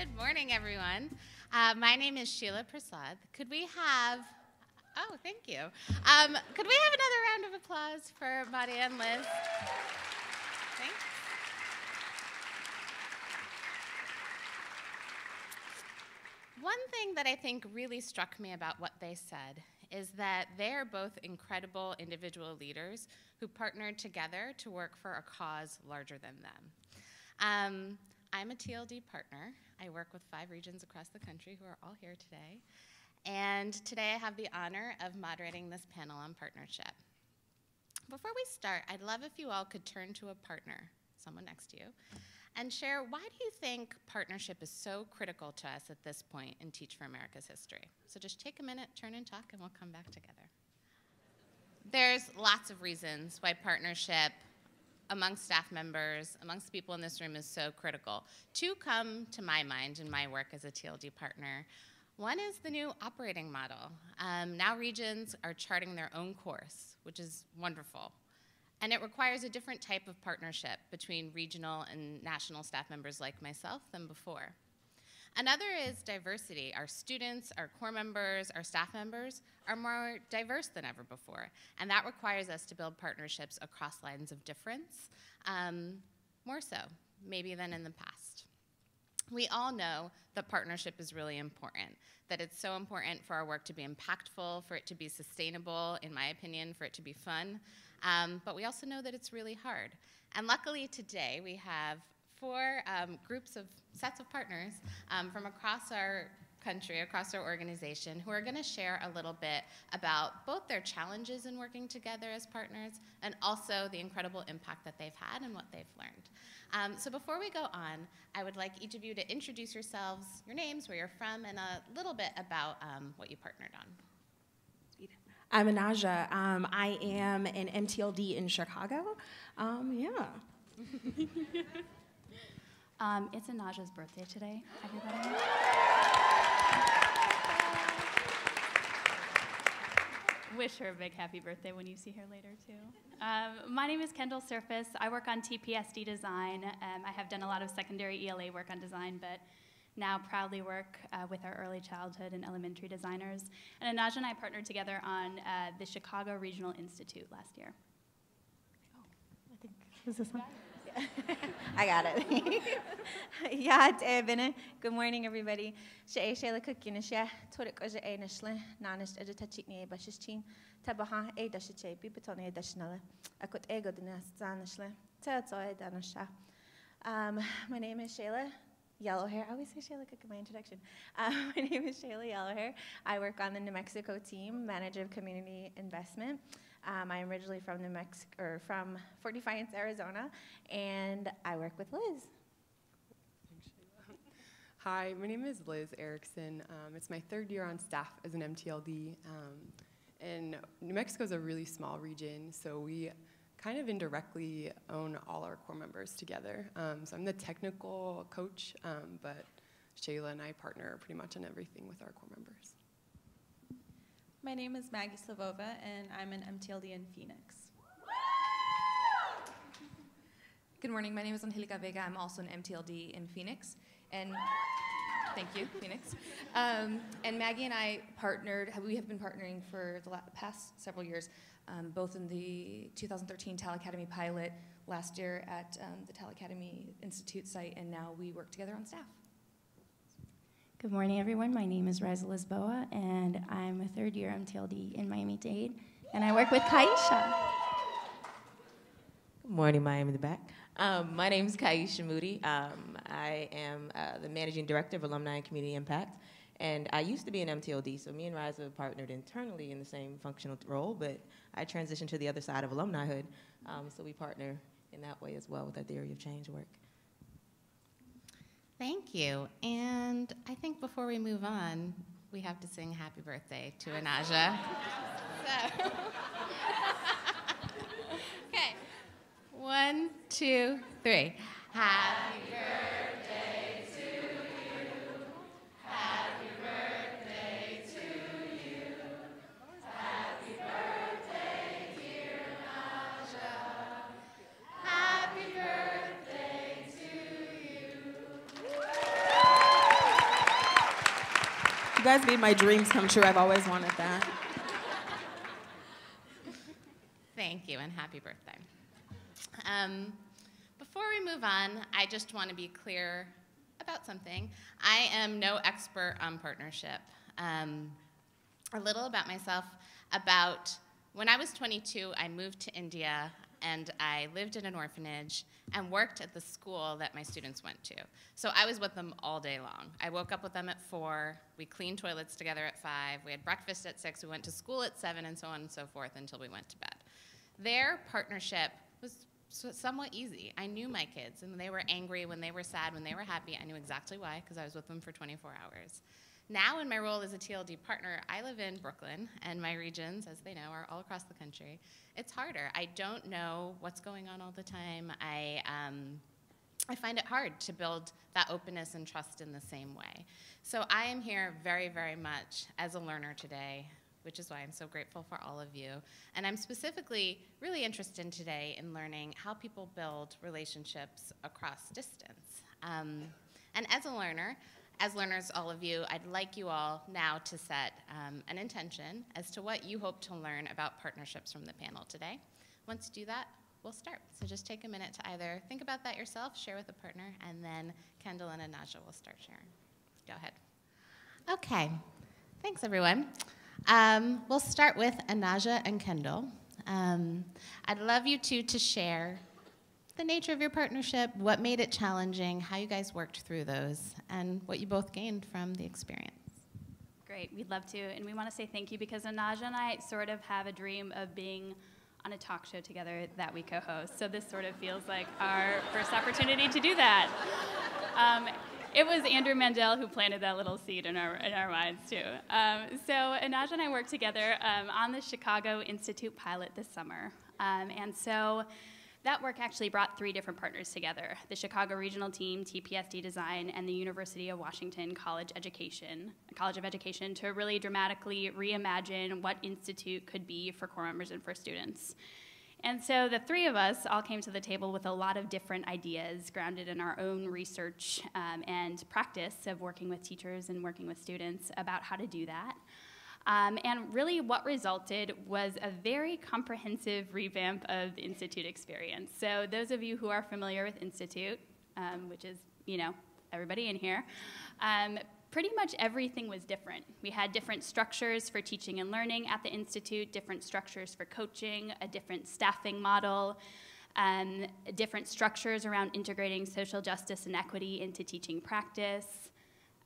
Good morning, everyone. My name is Sheila Prasad. Could we have, oh, thank you. Could we have another round of applause for Madia and Liz? Thanks. One thing that I think really struck me about what they said is that they're both incredible individual leaders who partnered together to work for a cause larger than them. I'm a TLD partner. I work with 5 regions across the country who are all here today. And today I have the honor of moderating this panel on partnership. Before we start, I'd love if you all could turn to a partner, someone next to you, and share why do you think partnership is so critical to us at this point in Teach for America's history? So just take a minute, turn and talk, and we'll come back together. There's lots of reasons why partnership amongst staff members, amongst people in this room is so critical. 2 come to my mind in my work as a TLD partner. One is the new operating model. Now regions are charting their own course, which is wonderful. And it requires a different type of partnership between regional and national staff members like myself than before. Another is diversity. Our students, our core members, our staff members are more diverse than ever before. And that requires us to build partnerships across lines of difference, more so, maybe than in the past. We all know that partnership is really important, that it's so important for our work to be impactful, for it to be sustainable, in my opinion, for it to be fun. But we also know that it's really hard. And luckily today we have 4 sets of partners from across our country, across our organization, who are going to share a little bit about both their challenges in working together as partners and also the incredible impact that they've had and what they've learned. So before we go on, I would like each of you to introduce yourselves, your names, where you're from, and a little bit about what you partnered on. I'm Anaja. I am an MTLD in Chicago. It's Anaja's birthday today, everybody. Wish her a big happy birthday when you see her later, too. My name is Kendall Surface. I work on TPSD design. I have done a lot of secondary ELA work on design, but now proudly work with our early childhood and elementary designers. And Anaja and I partnered together on the Chicago Regional Institute last year. Oh, I think, was this one? I got it. Yeah, good morning, everybody. Shayla Cookinishia, Torik Oja Ainishla, Nanish Editachini, Bashishin, Tabaha, Edashiche, Bipatone Dashnala, Akut Ego Dinas, Zanishla, Tatsoy Danasha. My name is Shayla Yellowhair. I always say Shayla Cook in my introduction. My name is Shayla Yellowhair. I work on the New Mexico team, Manager of Community Investment. I'm originally from Fort Defiance, Arizona, and I work with Liz. Thanks, Shayla. Hi, my name is Liz Erickson. It's my 3rd year on staff as an MTLD. And New Mexico is a really small region, so we kind of indirectly own all our core members together. So I'm the technical coach, but Shayla and I partner pretty much on everything with our core members. My name is Maggie Slavova, and I'm an MTLD in Phoenix. Good morning, my name is Angelica Vega. I'm also an MTLD in Phoenix. And thank you, Phoenix. And Maggie and I partnered, we have been partnering for the past several years, both in the 2013 Tal Academy pilot, last year at the Tal Academy Institute site, and now we work together on staff. Good morning, everyone. My name is Reza Lisboa, and I'm a 3rd year MTLD in Miami-Dade, and I work with Kaisha. Good morning, Miami in the back. My name is Kaisha Moody. I am the Managing Director of Alumni and Community Impact, and I used to be an MTLD, so me and Reza partnered internally in the same functional role, but I transitioned to the other side of alumnihood, so we partner in that way as well with our theory of change work. Thank you. And I think before we move on, we have to sing happy birthday to Anaja. So. Okay. 1, 2, 3. Happy birthday to you. Happy birthday to you. Happy birthday, dear Anaja. Happy birthday to you. You guys made my dreams come true. I've always wanted that. Thank you, and happy birthday. Before we move on, I just want to be clear about something. I am no expert on partnership. A little about myself. About when I was 22, I moved to India, and I lived in an orphanage and worked at the school that my students went to. So I was with them all day long. I woke up with them at 4, we cleaned toilets together at 5, we had breakfast at 6, we went to school at 7, and so on and so forth until we went to bed. Their partnership was somewhat easy. I knew my kids, and they were angry when they were sad, when they were happy. I knew exactly why, because I was with them for 24 hours. Now, in my role as a TLD partner, I live in Brooklyn, and my regions, as they know, are all across the country. It's harder. I don't know what's going on all the time. I find it hard to build that openness and trust in the same way. So I am here very, very much as a learner today, which is why I'm so grateful for all of you. And I'm specifically really interested today in learning how people build relationships across distance. And as a learner, as learners, all of you, I'd like you all now to set an intention as to what you hope to learn about partnerships from the panel today. Once you do that, we'll start. So just take a minute to either think about that yourself, share with a partner, and then Kendall and Anaja will start sharing. Go ahead. Okay. Thanks, everyone. We'll start with Anaja and Kendall. I'd love you two to share the nature of your partnership, what made it challenging, how you guys worked through those, and what you both gained from the experience. Great, we'd love to, and we want to say thank you because Anaja and I sort of have a dream of being on a talk show together that we co-host, so this sort of feels like our first opportunity to do that. It was Andrew Mandel who planted that little seed in our minds, too. So Anaja and I worked together on the Chicago Institute pilot this summer, and so that work actually brought 3 different partners together: the Chicago Regional Team, TPSD Design, and the University of Washington College of Education, to really dramatically reimagine what Institute could be for core members and for students. And so the 3 of us all came to the table with a lot of different ideas grounded in our own research and practice of working with teachers and working with students about how to do that. And really what resulted was a very comprehensive revamp of the Institute experience. So those of you who are familiar with Institute, which is, everybody in here, pretty much everything was different. We had different structures for teaching and learning at the Institute, different structures for coaching, a different staffing model, different structures around integrating social justice and equity into teaching practice,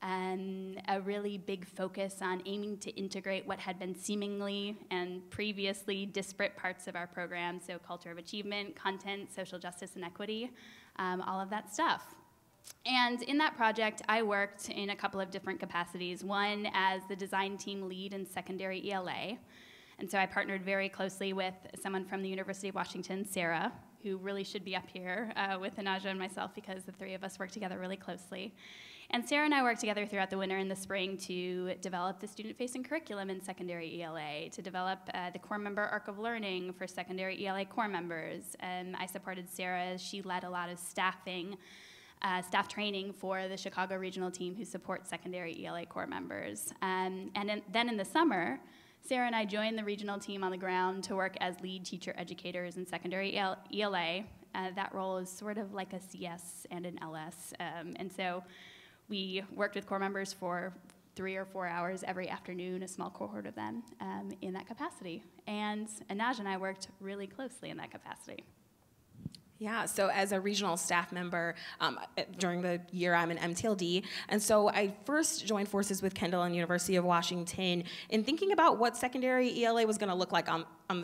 a really big focus on aiming to integrate what had been seemingly and previously disparate parts of our program, so culture of achievement, content, social justice and equity, all of that stuff. And in that project, I worked in a couple of different capacities. One as the design team lead in secondary ELA. And so I partnered very closely with someone from the University of Washington, Sarah, who really should be up here with Anaja and myself because the 3 of us work together really closely. And Sarah and I worked together throughout the winter and the spring to develop the student-facing curriculum in secondary ELA, to develop the core member arc of learning for secondary ELA core members. And I supported Sarah as she led a lot of staff training for the Chicago Regional Team who supports secondary ELA core members. Then in the summer, Sarah and I joined the regional team on the ground to work as lead teacher educators in secondary ELA. That role is sort of like a CS and an LS. And so we worked with core members for 3 or 4 hours every afternoon, a small cohort of them, in that capacity. And Anaja and I worked really closely in that capacity. Yeah, so as a regional staff member, during the year I'm an MTLD, and so I first joined forces with Kendall and University of Washington in thinking about what secondary ELA was going to look like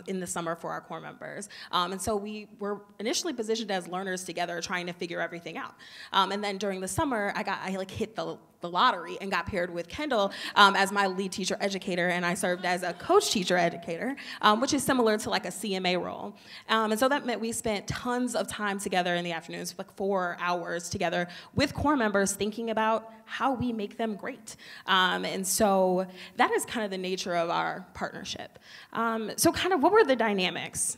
in the summer for our core members. And so we were initially positioned as learners together trying to figure everything out. And then during the summer, I hit the lottery and got paired with Kendall as my lead teacher educator, and I served as a coach teacher educator, which is similar to like a CMA role. And so that meant we spent tons of time together in the afternoons, like 4 hours together with core members thinking about how we make them great. And so that is kind of the nature of our partnership. So kind of what were the dynamics?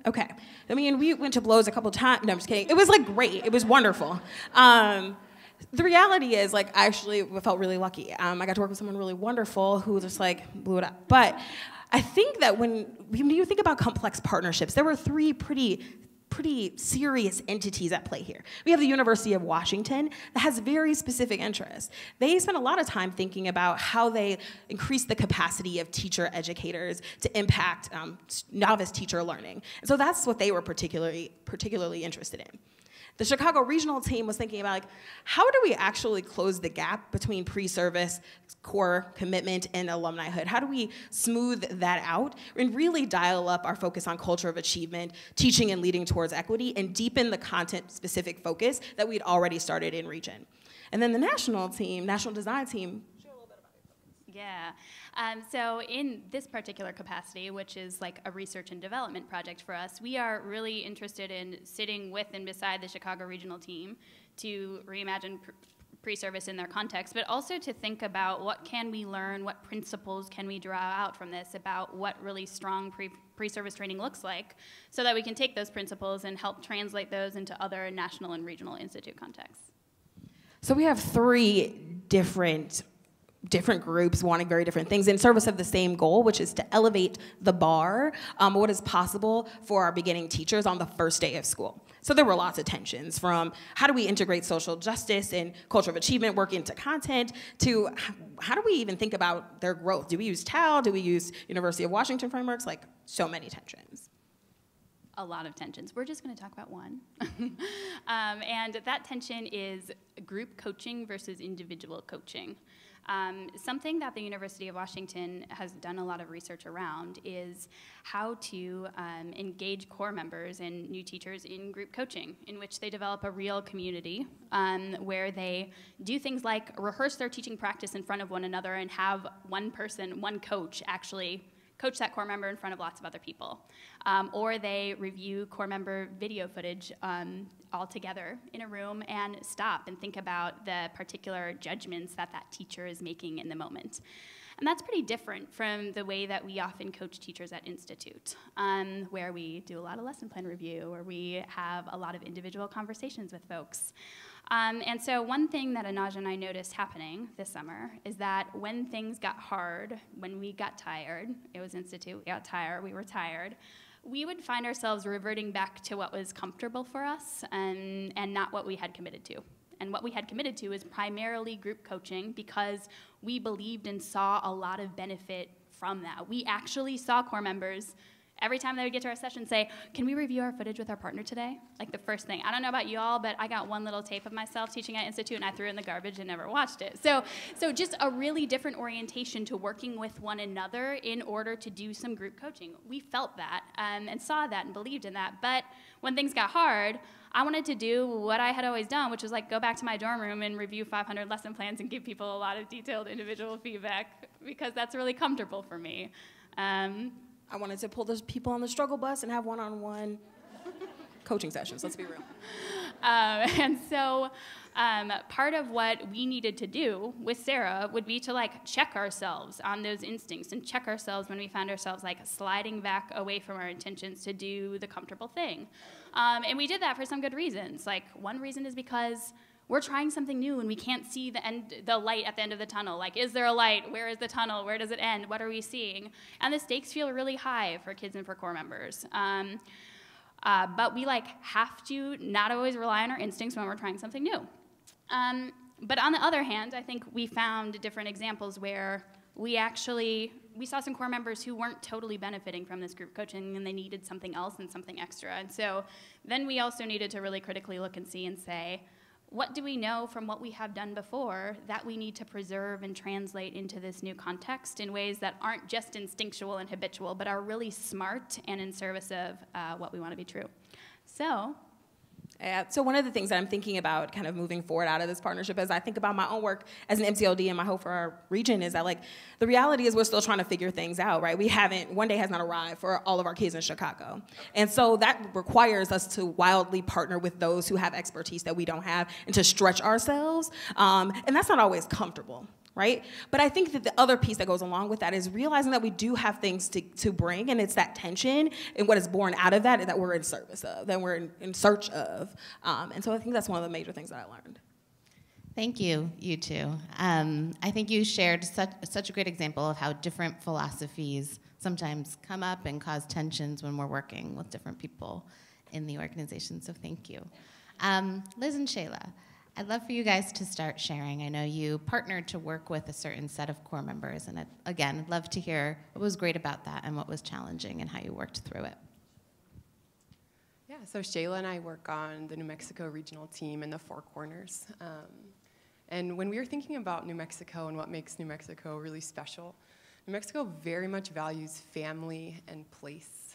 Okay, I mean, we went to blows a couple times. No, I'm just kidding. It was like great. It was wonderful. The reality is, like, I actually felt really lucky. I got to work with someone really wonderful who just, like, blew it up. But I think that when you think about complex partnerships, there were three pretty serious entities at play here. We have the University of Washington that has very specific interests. They spend a lot of time thinking about how they increase the capacity of teacher educators to impact novice teacher learning. And so that's what they were particularly interested in. The Chicago regional team was thinking about, like, how do we actually close the gap between pre-service, core commitment, and alumnihood? How do we smooth that out and really dial up our focus on culture of achievement, teaching and leading towards equity, and deepen the content-specific focus that we'd already started in region? And then the national design team. Yeah. So in this particular capacity, which is like a research and development project for us, we are really interested in sitting with and beside the Chicago regional team to reimagine pre-service in their context, but also to think about what can we learn, what principles can we draw out from this about what really strong pre-service training looks like, so that we can take those principles and help translate those into other national and regional institute contexts. So we have three different groups wanting very different things in service of the same goal, which is to elevate the bar, what is possible for our beginning teachers on the first day of school. So there were lots of tensions, from how do we integrate social justice and culture of achievement work into content, to how do we even think about their growth? Do we use TAL? Do we use University of Washington frameworks? Like, so many tensions. A lot of tensions. We're just going to talk about one. And that tension is group coaching versus individual coaching. Something that the University of Washington has done a lot of research around is how to engage core members and new teachers in group coaching, in which they develop a real community where they do things like rehearse their teaching practice in front of one another and have one person, one coach, actually coach that core member in front of lots of other people. Or they review core member video footage all together in a room and stop and think about the particular judgments that that teacher is making in the moment. And that's pretty different from the way that we often coach teachers at Institute, where we do a lot of lesson plan review, or we have a lot of individual conversations with folks. And so one thing that Anaja and I noticed happening this summer is that when things got hard, when we got tired, it was Institute, we got tired, we were tired, we would find ourselves reverting back to what was comfortable for us and not what we had committed to. And what we had committed to is primarily group coaching because we believed and saw a lot of benefit from that. We actually saw core members every time they would get to our session say, can we review our footage with our partner today? Like the first thing. I don't know about you all, but I got one little tape of myself teaching at Institute and I threw it in the garbage and never watched it. So just a really different orientation to working with one another in order to do some group coaching. We felt that and saw that and believed in that. But when things got hard, I wanted to do what I had always done, which was like go back to my dorm room and review 500 lesson plans and give people a lot of detailed individual feedback because that's really comfortable for me. I wanted to pull those people on the struggle bus and have one-on-one coaching sessions, let's be real. And so part of what we needed to do with Sarah would be to like check ourselves on those instincts and check ourselves when we found ourselves like sliding back away from our intentions to do the comfortable thing. And we did that for some good reasons. Like one reason is because we're trying something new and we can't see the light at the end of the tunnel. Like, is there a light? Where is the tunnel? Where does it end? What are we seeing? And the stakes feel really high for kids and for core members. But we like have to not always rely on our instincts when we're trying something new. But on the other hand, I think we found different examples where we saw some core members who weren't totally benefiting from this group coaching and they needed something else and something extra. And so then we also needed to really critically look and see and say, what do we know from what we have done before that we need to preserve and translate into this new context in ways that aren't just instinctual and habitual, but are really smart and in service of what we want to be true? So one of the things that I'm thinking about kind of moving forward out of this partnership as I think about my own work as an MTLD and my hope for our region is that like the reality is we're still trying to figure things out, right? One day has not arrived for all of our kids in Chicago. And so that requires us to wildly partner with those who have expertise that we don't have and to stretch ourselves. And that's not always comfortable. Right? But I think that the other piece that goes along with that is realizing that we do have things to bring, and it's that tension and what is born out of that that we're in service of, that we're in search of. And so I think that's one of the major things that I learned. Thank you, you two. I think you shared such a great example of how different philosophies sometimes come up and cause tensions when we're working with different people in the organization, so thank you. Liz and Shayla, I'd love for you guys to start sharing. I know you partnered to work with a certain set of core members, and again, I'd love to hear what was great about that and what was challenging and how you worked through it. Yeah, so Shayla and I work on the New Mexico regional team in the Four Corners. And when we were thinking about New Mexico and what makes New Mexico really special, New Mexico very much values family and place.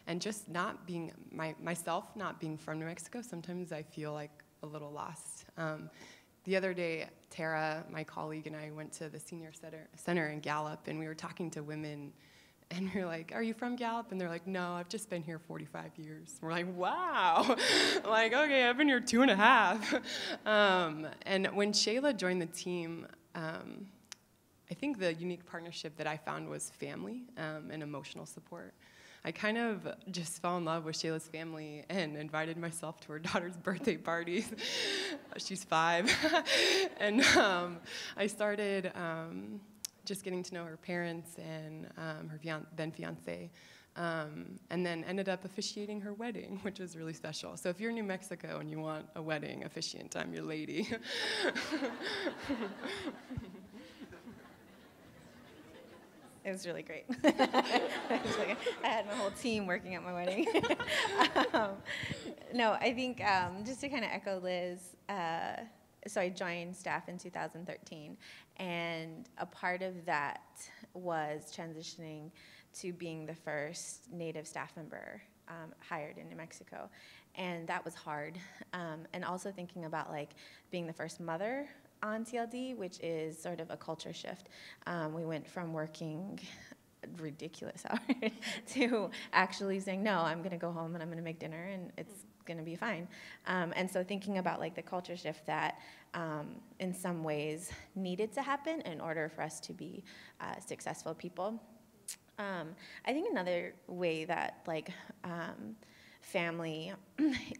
And just not being, myself not being from New Mexico, sometimes I feel like a little lost. The other day, Tara, my colleague, and I went to the senior center in Gallup, and we were talking to women, and we were like, "Are you from Gallup?" And they're like, "No, I've just been here 45 years." We're like, "Wow." Like, okay, I've been here 2.5. And when Shayla joined the team, I think the unique partnership that I found was family and emotional support. I kind of just fell in love with Shayla's family and invited myself to her daughter's birthday parties. She's 5. And I started just getting to know her parents and her then fiance, and then ended up officiating her wedding, which was really special. So if you're in New Mexico and you want a wedding officiant, I'm your lady. It was really great. I had my whole team working at my wedding. No, I think just to kind of echo Liz, so I joined staff in 2013, and a part of that was transitioning to being the first Native staff member hired in New Mexico, and that was hard. And also thinking about like being the first mother on TLD, which is sort of a culture shift. We went from working ridiculous hours to actually saying, no, I'm gonna go home and I'm gonna make dinner and it's gonna be fine. And so thinking about like the culture shift that in some ways needed to happen in order for us to be successful people. I think another way that like family,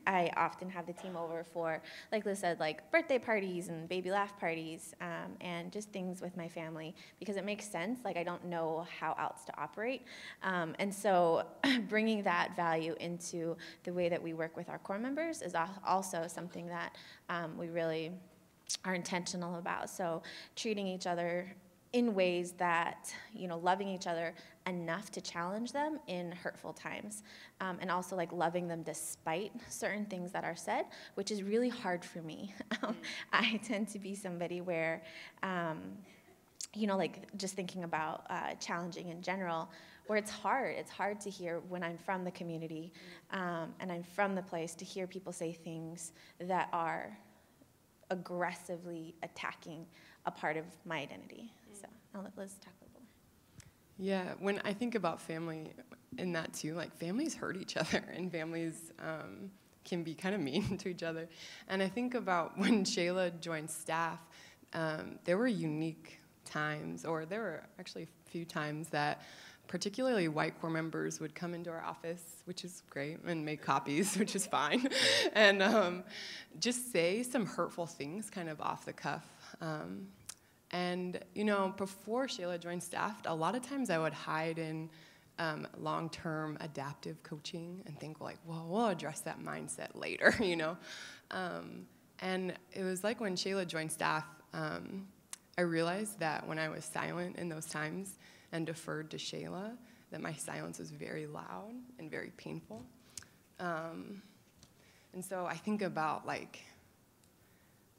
I often have the team over for, like Liz said, like birthday parties and baby laugh parties, and just things with my family, because it makes sense. Like I don't know how else to operate. And so bringing that value into the way that we work with our core members is also something that we really are intentional about. So treating each other in ways that, you know, loving each other enough to challenge them in hurtful times, and also like loving them despite certain things that are said, which is really hard for me. I tend to be somebody where, you know, like just thinking about challenging in general, where it's hard to hear when I'm from the community and I'm from the place, to hear people say things that are aggressively attacking a part of my identity. So I'll let Liz talk a little more. Yeah, when I think about family in that too, like families hurt each other and families can be kind of mean to each other. And I think about when Shayla joined staff, there were unique times, or there were actually a few times that particularly white core members would come into our office, which is great, and make copies, which is fine, and just say some hurtful things kind of off the cuff. And, you know, before Shayla joined staff, a lot of times I would hide in long-term adaptive coaching and think like, well, we'll address that mindset later, you know. And it was like when Shayla joined staff, I realized that when I was silent in those times and deferred to Shayla, that my silence was very loud and very painful. And so I think about like,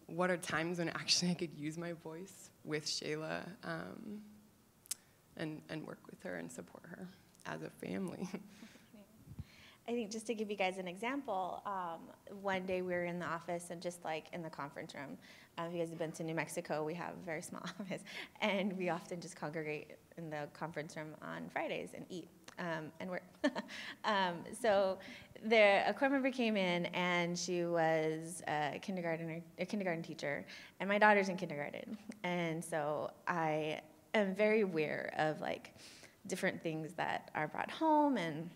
what are times when actually I could use my voice with Shayla and work with her and support her as a family. I think just to give you guys an example, one day we were in the office and just like in the conference room. If you guys have been to New Mexico, we have a very small office, and we often just congregate in the conference room on Fridays and eat and work. So a core member came in, and she was a kindergarten teacher, and my daughter's in kindergarten, and so I am very aware of like different things that are brought home and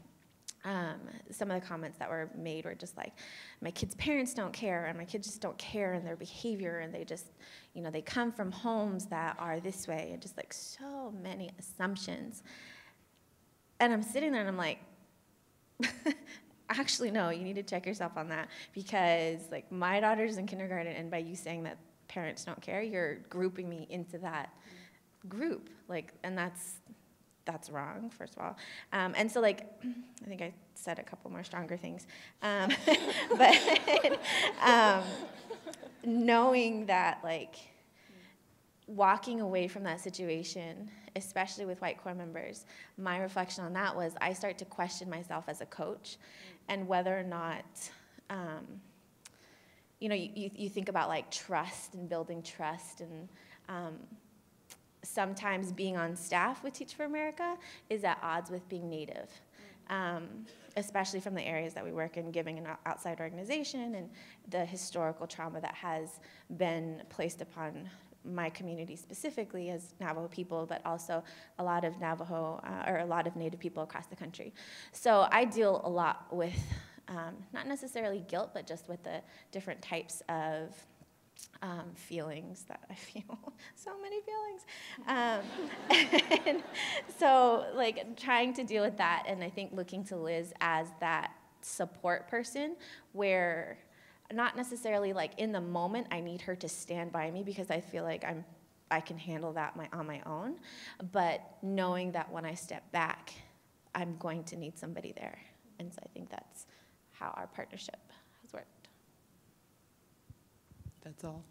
some of the comments that were made were just like, my kids' parents don't care, and my kids just don't care in their behavior, and they just, they come from homes that are this way, and just like so many assumptions. And I'm sitting there and I'm like, actually, no, you need to check yourself on that, because like my daughter's in kindergarten, and by you saying that parents don't care, you're grouping me into that group, like, and that's wrong, first of all. And so, like, I think I said a couple more stronger things. But knowing that, like, walking away from that situation, especially with white core members, my reflection on that was I start to question myself as a coach and whether or not, you think about, like, trust and building trust, and sometimes being on staff with Teach for America is at odds with being Native, especially from the areas that we work in, giving an outside organization and the historical trauma that has been placed upon my community specifically as Navajo people, but also a lot of Navajo or a lot of Native people across the country. So I deal a lot with not necessarily guilt, but just with the different types of feelings that I feel, so many feelings. And so, like, trying to deal with that, and I think looking to Liz as that support person where not necessarily, like, in the moment I need her to stand by me because I feel like I can handle that on my own, but knowing that when I step back, I'm going to need somebody there. And so I think that's how our partnership has worked. That's all.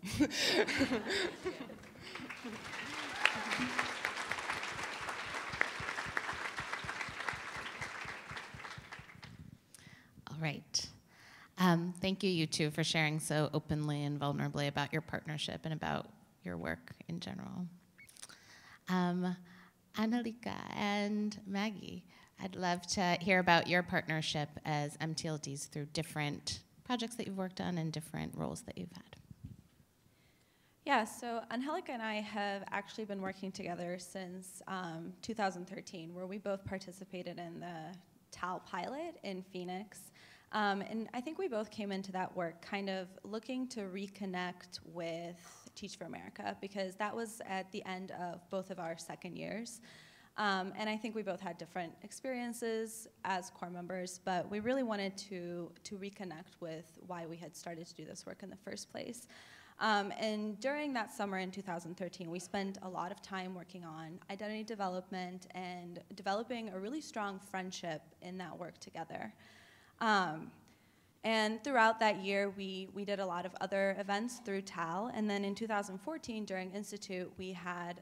All right. Thank you two, for sharing so openly and vulnerably about your partnership and about your work in general. Annalika and Maggie, I'd love to hear about your partnership as MTLDs through different projects that you've worked on and different roles that you've had. Yeah, so Angelica and I have actually been working together since 2013, where we both participated in the TAL pilot in Phoenix. And I think we both came into that work kind of looking to reconnect with Teach for America, because that was at the end of both of our second years. And I think we both had different experiences as core members, but we really wanted to reconnect with why we had started to do this work in the first place. And during that summer in 2013, we spent a lot of time working on identity development and developing a really strong friendship in that work together. And throughout that year, we did a lot of other events through TAL. And then in 2014, during Institute, we had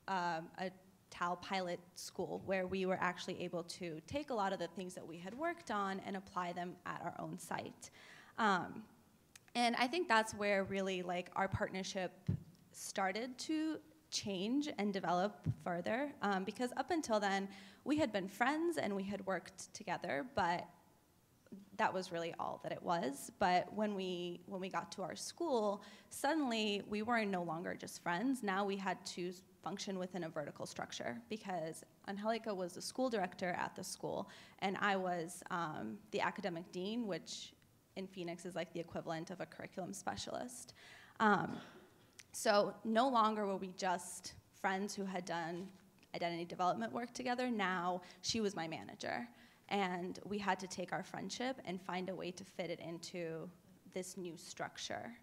a TAL pilot school where we were actually able to take a lot of the things that we had worked on and apply them at our own site. And I think that's where really, like, our partnership started to change and develop further, because up until then, we had been friends and we had worked together, but that was really all that it was. But when we got to our school, suddenly we were no longer just friends. Now we had to function within a vertical structure, because Angelica was the school director at the school, and I was the academic dean, which in Phoenix is like the equivalent of a curriculum specialist. So no longer were we just friends who had done identity development work together. Now she was my manager. And we had to take our friendship and find a way to fit it into this new structure.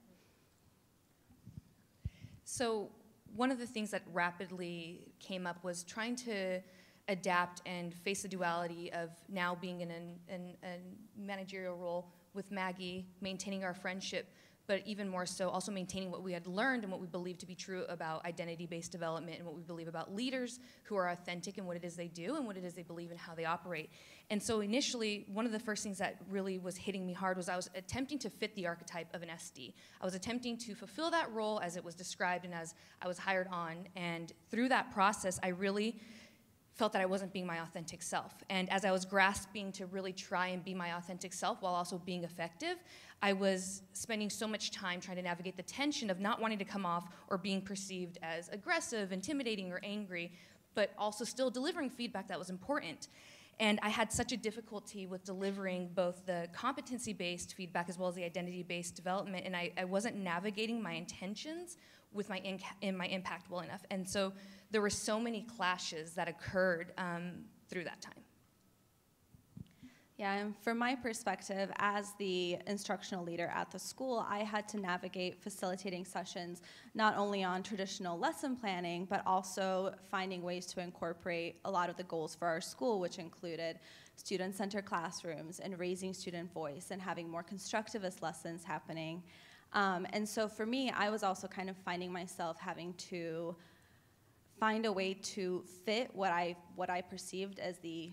So one of the things that rapidly came up was trying to adapt and face the duality of now being in a managerial role with Maggie, maintaining our friendship, but even more so also maintaining what we had learned and what we believe to be true about identity-based development and what we believe about leaders who are authentic in what it is they do and what it is they believe and how they operate. And so initially, one of the first things that really was hitting me hard was I was attempting to fit the archetype of an SD. I was attempting to fulfill that role as it was described and as I was hired on. And through that process, I really felt that I wasn't being my authentic self. And as I was grasping to really try and be my authentic self while also being effective, I was spending so much time trying to navigate the tension of not wanting to come off or being perceived as aggressive, intimidating, or angry, but also still delivering feedback that was important. And I had such a difficulty with delivering both the competency-based feedback as well as the identity-based development, and I wasn't navigating my intentions with my impact well enough. And so there were so many clashes that occurred through that time. Yeah, and from my perspective, as the instructional leader at the school, I had to navigate facilitating sessions not only on traditional lesson planning, but also finding ways to incorporate a lot of the goals for our school, which included student-centered classrooms and raising student voice and having more constructivist lessons happening. And so for me, I was also kind of finding myself having to find a way to fit what I perceived as the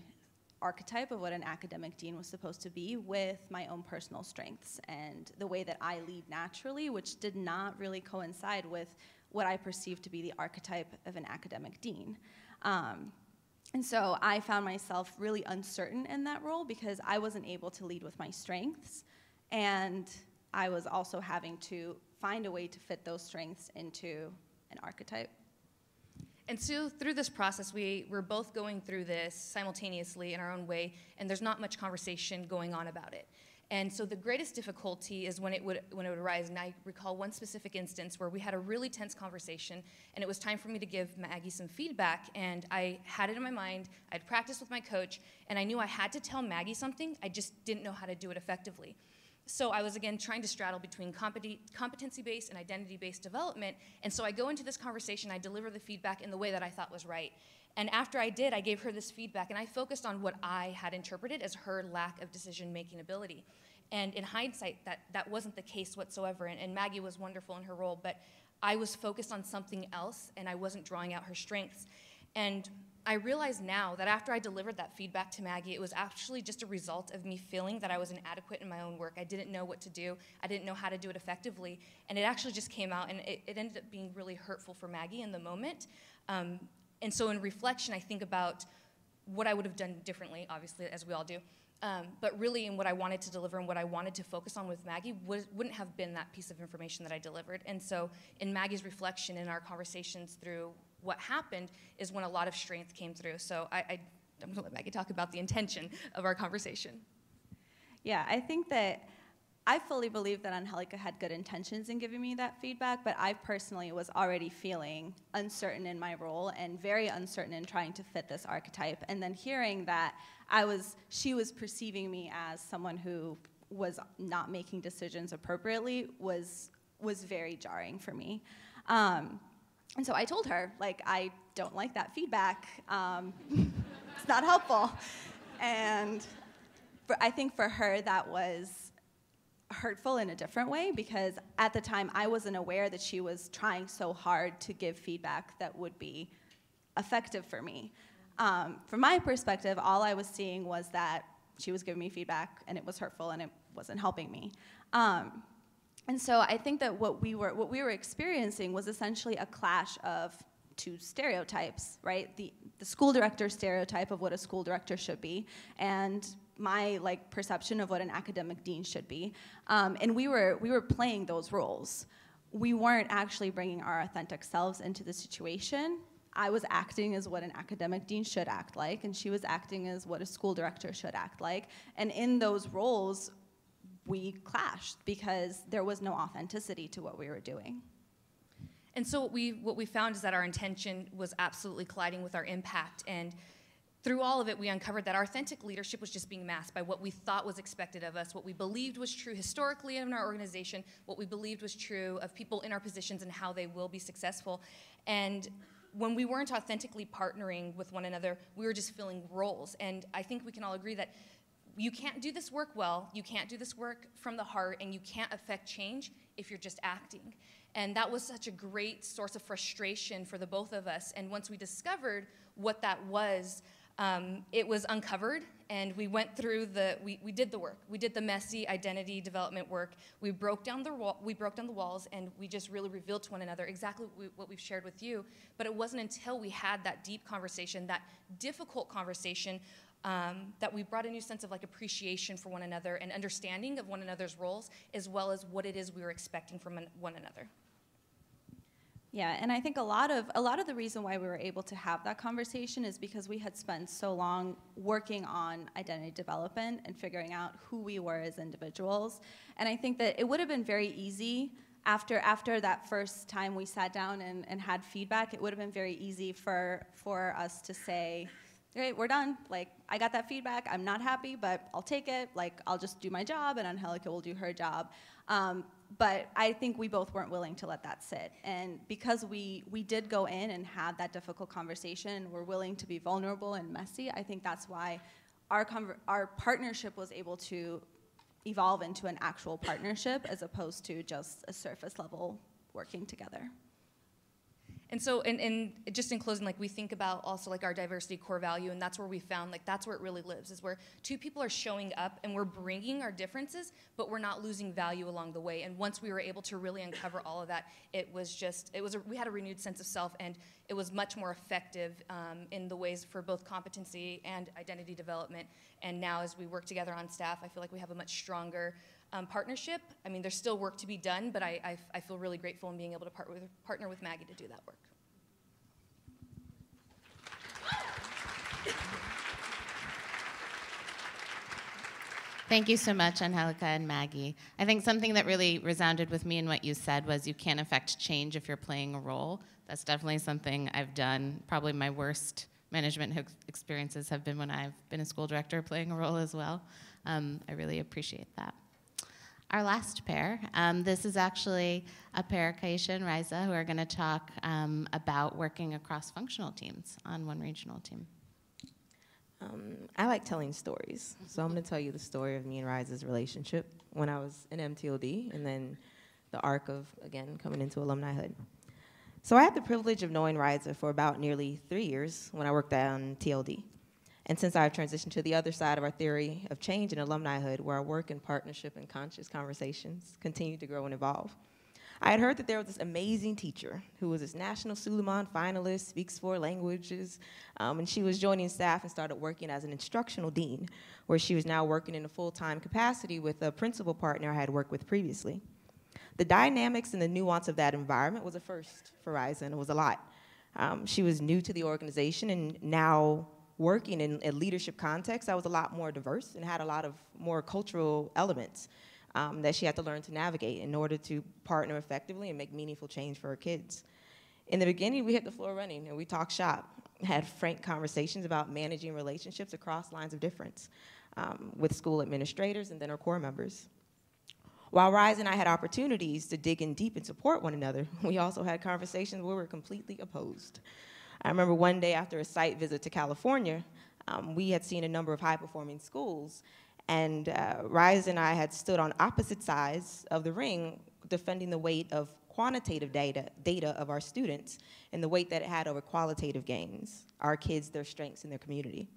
archetype of what an academic dean was supposed to be with my own personal strengths and the way that I lead naturally, which did not really coincide with what I perceived to be the archetype of an academic dean. And so I found myself really uncertain in that role because I wasn't able to lead with my strengths, and I was also having to find a way to fit those strengths into an archetype. And so through this process, we're both going through this simultaneously in our own way, and there's not much conversation going on about it. And so the greatest difficulty is when it would arise, and I recall one specific instance where we had a really tense conversation, and it was time for me to give Maggie some feedback, and I had it in my mind, I'd practiced with my coach, and I knew I had to tell Maggie something, I just didn't know how to do it effectively. So I was, again, trying to straddle between competency-based and identity-based development. And so I go into this conversation, I deliver the feedback in the way that I thought was right. And after I did, I gave her this feedback, and I focused on what I had interpreted as her lack of decision-making ability. And in hindsight, that wasn't the case whatsoever. And Maggie was wonderful in her role, but I was focused on something else, and I wasn't drawing out her strengths. And I realize now that after I delivered that feedback to Maggie, it was actually just a result of me feeling that I was inadequate in my own work. I didn't know what to do. I didn't know how to do it effectively. And it actually just came out, and it ended up being really hurtful for Maggie in the moment. And so in reflection, I think about what I would have done differently, obviously, as we all do. But really, in what I wanted to deliver and what I wanted to focus on with Maggie wouldn't have been that piece of information that I delivered. And so in Maggie's reflection, in our conversations through what happened, is when a lot of strength came through. So I'm going to let Maggie talk about the intention of our conversation. Yeah, I think that I fully believe that Angelica had good intentions in giving me that feedback, but I personally was already feeling uncertain in my role and very uncertain in trying to fit this archetype. And then hearing that she was perceiving me as someone who was not making decisions appropriately was very jarring for me. And so I told her, like, I don't like that feedback. It's not helpful. And I think for her that was hurtful in a different way, because at the time I wasn't aware that she was trying so hard to give feedback that would be effective for me. From my perspective, all I was seeing was that she was giving me feedback and it was hurtful and it wasn't helping me. And so I think that what we were experiencing was essentially a clash of two stereotypes, right? The school director stereotype of what a school director should be, and my perception of what an academic dean should be. And we were playing those roles. We weren't actually bringing our authentic selves into the situation. I was acting as what an academic dean should act like, and she was acting as what a school director should act like. And in those roles, we clashed because there was no authenticity to what we were doing. And so what we found is that our intention was absolutely colliding with our impact, and through all of it, we uncovered that our authentic leadership was just being masked by what we thought was expected of us, what we believed was true historically in our organization, what we believed was true of people in our positions and how they will be successful. And when we weren't authentically partnering with one another, we were just filling roles. And I think we can all agree that you can't do this work well, you can't do this work from the heart, and you can't affect change if you're just acting. And that was such a great source of frustration for the both of us. And once we discovered what that was, it was uncovered, and we went through we did the work. We did the messy identity development work. We broke down the walls, and we just really revealed to one another exactly what we've shared with you. But it wasn't until we had that deep conversation, that difficult conversation, that we brought a new sense of appreciation for one another and understanding of one another's roles, as well as what it is we were expecting from one another. Yeah, and I think a lot of the reason why we were able to have that conversation is because we had spent so long working on identity development and figuring out who we were as individuals. And I think that it would have been very easy after that first time we sat down and had feedback, it would have been very easy for us to say, okay, we're done. Like, I got that feedback. I'm not happy, but I'll take it. Like, I'll just do my job, and Angelica will do her job. But I think we both weren't willing to let that sit. And because we did go in and have that difficult conversation, and we're willing to be vulnerable and messy, I think that's why our partnership was able to evolve into an actual partnership as opposed to just a surface level working together. And so, and just in closing, like we think about also like our diversity core value, and that's where we found like that's where it really lives, is where two people are showing up and we're bringing our differences, but we're not losing value along the way. And once we were able to really uncover all of that, we had a renewed sense of self, and it was much more effective in the ways for both competency and identity development. And now as we work together on staff, I feel like we have a much stronger partnership. I mean, there's still work to be done, but I feel really grateful in being able to partner with Maggie to do that work. Thank you so much, Angelica and Maggie. I think something that really resounded with me in what you said was you can't affect change if you're playing a role. That's definitely something I've done. Probably my worst management experiences have been when I've been a school director playing a role as well. I really appreciate that. Our last pair, this is actually a pair, Kaisha and Riza, who are going to talk about working across functional teams on one regional team. I like telling stories, so I'm going to tell you the story of me and Riza's relationship when I was in MTLD, and then the arc of, again, coming into alumnihood. So I had the privilege of knowing Riza for about nearly 3 years when I worked on TLD. And since I've transitioned to the other side of our theory of change in alumnihood, where our work in partnership and conscious conversations continue to grow and evolve, I had heard that there was this amazing teacher who was this National Suleiman finalist, speaks 4 languages, and she was joining staff and started working as an instructional dean, where she was now working in a full-time capacity with a principal partner I had worked with previously. The dynamics and the nuance of that environment was a first for Riza, and it was a lot. She was new to the organization, and now working in a leadership context that was a lot more diverse and had a lot of more cultural elements that she had to learn to navigate in order to partner effectively and make meaningful change for her kids. In the beginning, we hit the floor running and we talked shop, had frank conversations about managing relationships across lines of difference with school administrators and then our core members. While Riza and I had opportunities to dig in deep and support one another, we also had conversations where we were completely opposed. I remember one day after a site visit to California, we had seen a number of high-performing schools, and Riza and I had stood on opposite sides of the ring defending the weight of quantitative data of our students and the weight that it had over qualitative gains, our kids, their strengths, and their community.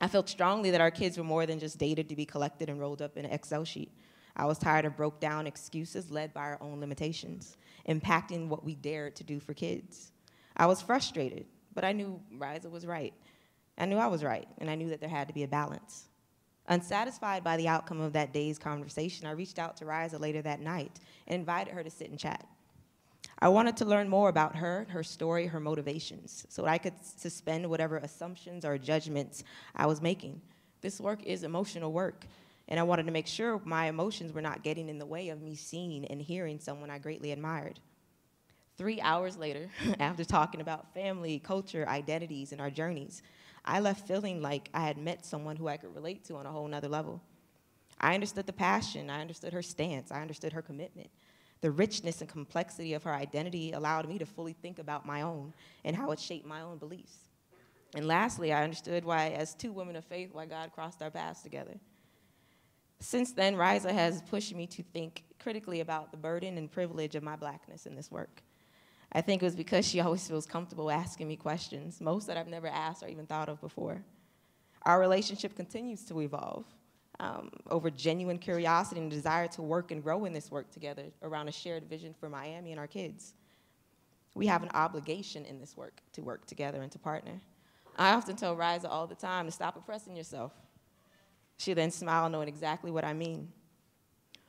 I felt strongly that our kids were more than just data to be collected and rolled up in an Excel sheet. I was tired of broke down excuses led by our own limitations, impacting what we dared to do for kids. I was frustrated, but I knew Riza was right. I knew I was right, and I knew that there had to be a balance. Unsatisfied by the outcome of that day's conversation, I reached out to Riza later that night and invited her to sit and chat. I wanted to learn more about her, her story, her motivations, so that I could suspend whatever assumptions or judgments I was making. This work is emotional work, and I wanted to make sure my emotions were not getting in the way of me seeing and hearing someone I greatly admired. 3 hours later, after talking about family, culture, identities, and our journeys, I left feeling like I had met someone who I could relate to on a whole nother level. I understood the passion, I understood her stance, I understood her commitment. The richness and complexity of her identity allowed me to fully think about my own and how it shaped my own beliefs. And lastly, I understood why, as 2 women of faith, why God crossed our paths together. Since then, Riza has pushed me to think critically about the burden and privilege of my blackness in this work. I think it was because she always feels comfortable asking me questions, most that I've never asked or even thought of before. Our relationship continues to evolve over genuine curiosity and desire to work and grow in this work together around a shared vision for Miami and our kids. We have an obligation in this work to work together and to partner. I often tell Riza all the time to stop oppressing yourself. She then smiled, knowing exactly what I mean.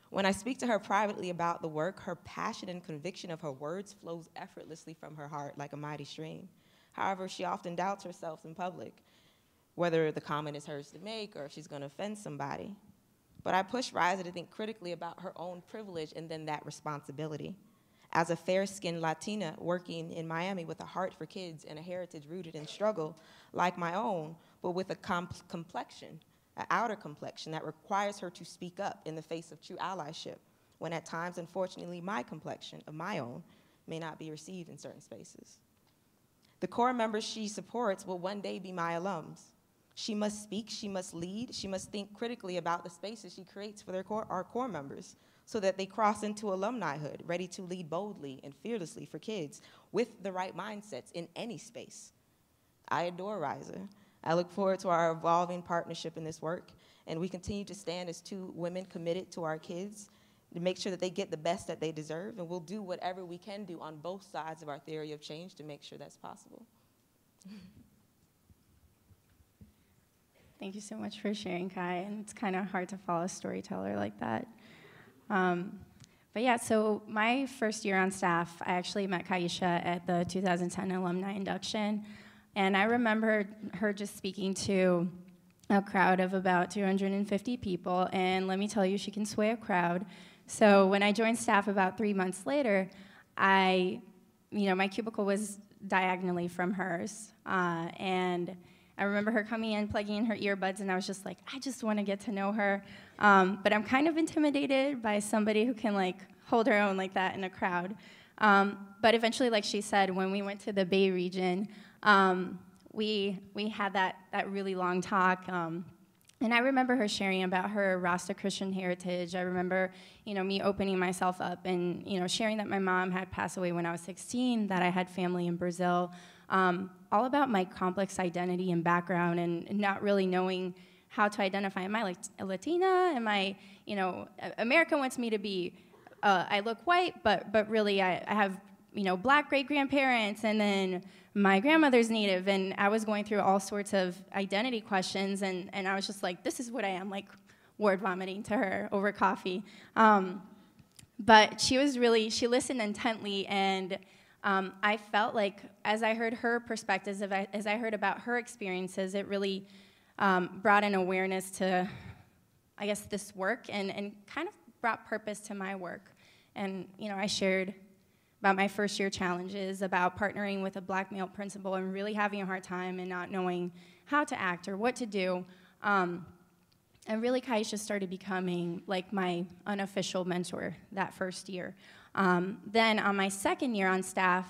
When I speak to her privately about the work, her passion and conviction of her words flows effortlessly from her heart like a mighty stream. However, she often doubts herself in public, whether the comment is hers to make or if she's going to offend somebody. But I push Riza to think critically about her own privilege and then that responsibility. As a fair-skinned Latina working in Miami with a heart for kids and a heritage rooted in struggle like my own, but with a complexion, an outer complexion that requires her to speak up in the face of true allyship, when at times, unfortunately, my complexion of my own may not be received in certain spaces. The core members she supports will one day be my alums. She must speak, she must lead, she must think critically about the spaces she creates for our core members so that they cross into alumnihood, ready to lead boldly and fearlessly for kids with the right mindsets in any space. I adore Riza. I look forward to our evolving partnership in this work, and we continue to stand as two women committed to our kids to make sure that they get the best that they deserve, and we'll do whatever we can do on both sides of our theory of change to make sure that's possible. Thank you so much for sharing, Kai, and it's kind of hard to follow a storyteller like that. But yeah, so my first year on staff, I actually met Kaisha at the 2010 alumni induction, and I remember her just speaking to a crowd of about 250 people, and let me tell you, she can sway a crowd. So when I joined staff about 3 months later, my cubicle was diagonally from hers, and I remember her coming in, plugging in her earbuds, and I was just like, I just want to get to know her. But I'm kind of intimidated by somebody who can like hold her own like that in a crowd. But eventually, like she said, when we went to the Bay region, we had that really long talk. And I remember her sharing about her Rasta Christian heritage. I remember, me opening myself up and, sharing that my mom had passed away when I was 16, that I had family in Brazil. All about my complex identity and background and not really knowing how to identify. Am I like a Latina? Am I, America wants me to be, I look white, but really I have, black great-grandparents, and then my grandmother's Native, and I was going through all sorts of identity questions, and I was just like, this is what I am, like word vomiting to her over coffee. But she listened intently, and I felt like as I heard her perspectives, as I heard about her experiences, it really brought an awareness to, I guess, this work and kind of brought purpose to my work. And, I shared about my first year challenges, about partnering with a black male principal and really having a hard time and not knowing how to act or what to do. And really, Kaisha started becoming like my unofficial mentor that first year. Then on my second year on staff,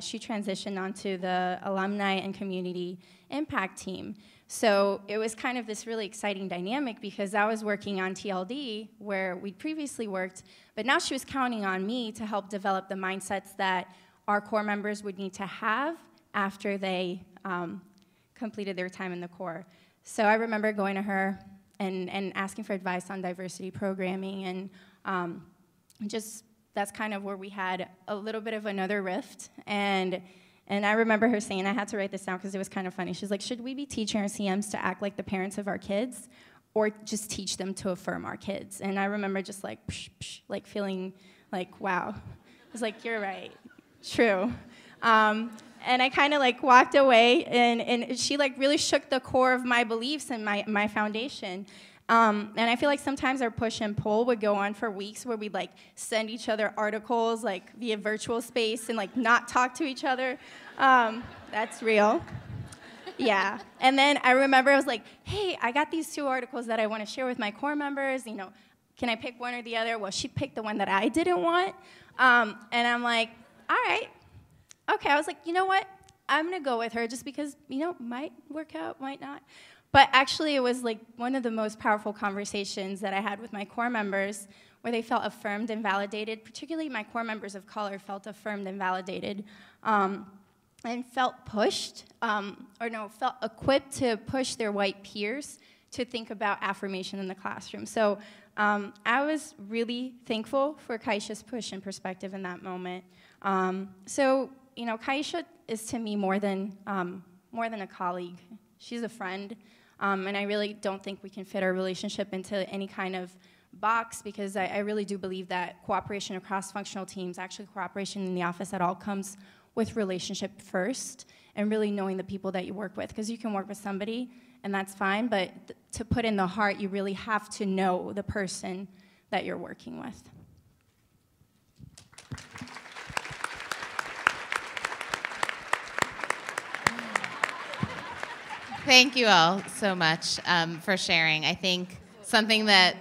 she transitioned onto the Alumni and Community Impact team. So it was kind of this really exciting dynamic because I was working on TLD where we'd previously worked, but now she was counting on me to help develop the mindsets that our core members would need to have after they completed their time in the Corps. So I remember going to her and asking for advice on diversity programming, and that's kind of where we had a little bit of another rift. And I remember her saying, I had to write this down because it was kind of funny. She's like, should we be teaching our CMs to act like the parents of our kids, or just teach them to affirm our kids? And I remember just like, psh, psh, like feeling like, wow. I was like, you're right, true. And I kind of like walked away, and she like really shook the core of my beliefs and my foundation. And I feel like sometimes our push and pull would go on for weeks where we'd like send each other articles like via virtual space and like not talk to each other. That's real. Yeah. And then I remember I was like, hey, I got these 2 articles that I want to share with my core members. Can I pick one or the other? Well, she picked the one that I didn't want. And I'm like, all right. Okay. I was like, you know what? I'm going to go with her just because, might work out, might not. But actually, it was like one of the most powerful conversations that I had with my core members where they felt affirmed and validated, particularly my core members of color felt affirmed and validated, and felt pushed, felt equipped to push their white peers to think about affirmation in the classroom. So I was really thankful for Kaisha's push and perspective in that moment. Kaisha is to me more than a colleague. She's a friend. And I really don't think we can fit our relationship into any kind of box, because I really do believe that cooperation across functional teams, actually cooperation in the office at all, comes with relationship first and really knowing the people that you work with. Because you can work with somebody, and that's fine, but to put in the heart, you really have to know the person that you're working with. Thank you all so much for sharing. I think something that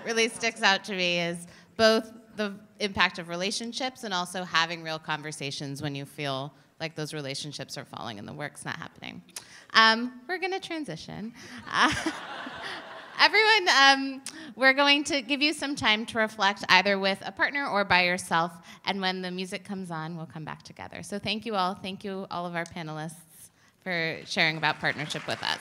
really sticks out to me is both the impact of relationships and also having real conversations when you feel like those relationships are falling and the work's not happening. We're going to transition. Everyone, we're going to give you some time to reflect either with a partner or by yourself, and when the music comes on, we'll come back together. So thank you all. Thank you, all of our panelists, for sharing about partnership with us.